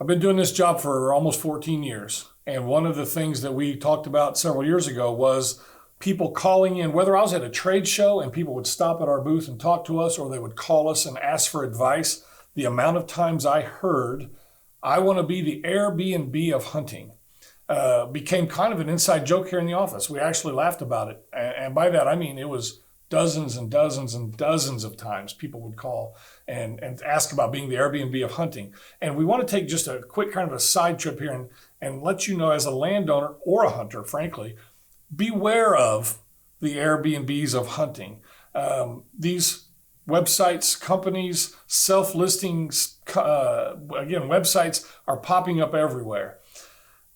I've been doing this job for almost 14 years. And one of the things that we talked about several years ago was people calling in, whether I was at a trade show and people would stop at our booth and talk to us, or they would call us and ask for advice. The amount of times I heard, I want to be the Airbnb of hunting, became kind of an inside joke here in the office. We actually laughed about it. And by that, I mean, it was dozens and dozens and dozens of times people would call and ask about being the Airbnb of hunting. And we want to take just a quick kind of a side trip here and let you know, as a landowner or a hunter, frankly, beware of the Airbnbs of hunting. These websites, companies, self-listings, websites are popping up everywhere.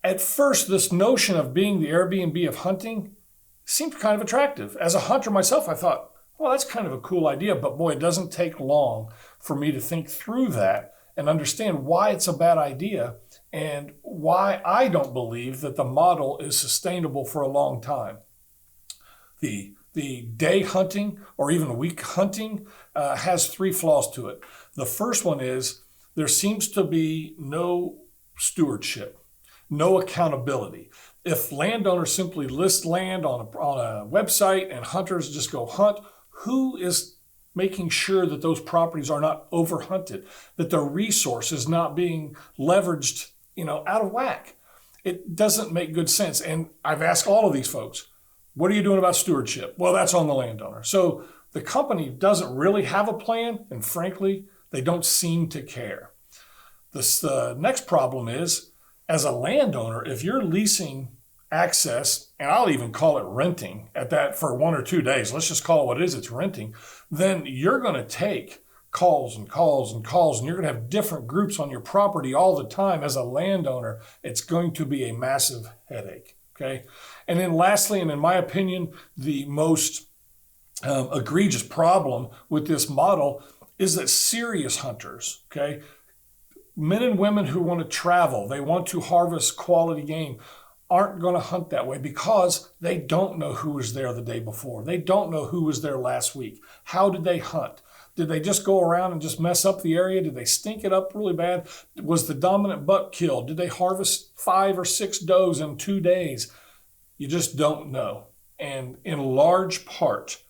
At first, this notion of being the Airbnb of hunting seemed kind of attractive. As a hunter myself, I thought, well, that's kind of a cool idea, but boy, it doesn't take long for me to think through that and understand why it's a bad idea and why I don't believe that the model is sustainable for a long time. The day hunting or even week hunting has three flaws to it. The first one is there seems to be no stewardship, no accountability. If landowners simply list land on a website and hunters just go hunt, who is making sure that those properties are not overhunted, that their resource is not being leveraged, out of whack? It doesn't make good sense. And I've asked all of these folks, what are you doing about stewardship? Well, that's on the landowner. So the company doesn't really have a plan, and frankly, they don't seem to care. The next problem is, as a landowner, if you're leasing access, and I'll even call it renting at that for 1 or 2 days, let's just call it what it is, it's renting, then you're going to take calls and calls and calls, and you're going to have different groups on your property all the time. As a landowner, it's going to be a massive headache, okay? And then lastly, and in my opinion, the most egregious problem with this model is that serious hunters, okay, men and women who want to travel, they want to harvest quality game, aren't going to hunt that way because they don't know who was there the day before. They don't know who was there last week. How did they hunt? Did they just go around and just mess up the area? Did they stink it up really bad? Was the dominant buck killed? Did they harvest 5 or 6 does in 2 days? You just don't know. And in large part,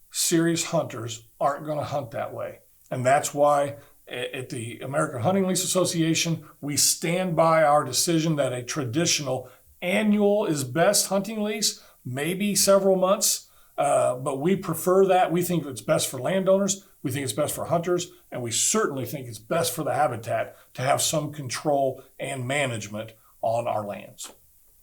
serious hunters aren't going to hunt that way. And that's why at the American Hunting Lease Association, we stand by our decision that a traditional annual is best hunting lease, maybe several months, but we prefer that. We think it's best for landowners, we think it's best for hunters, and we certainly think it's best for the habitat to have some control and management on our lands.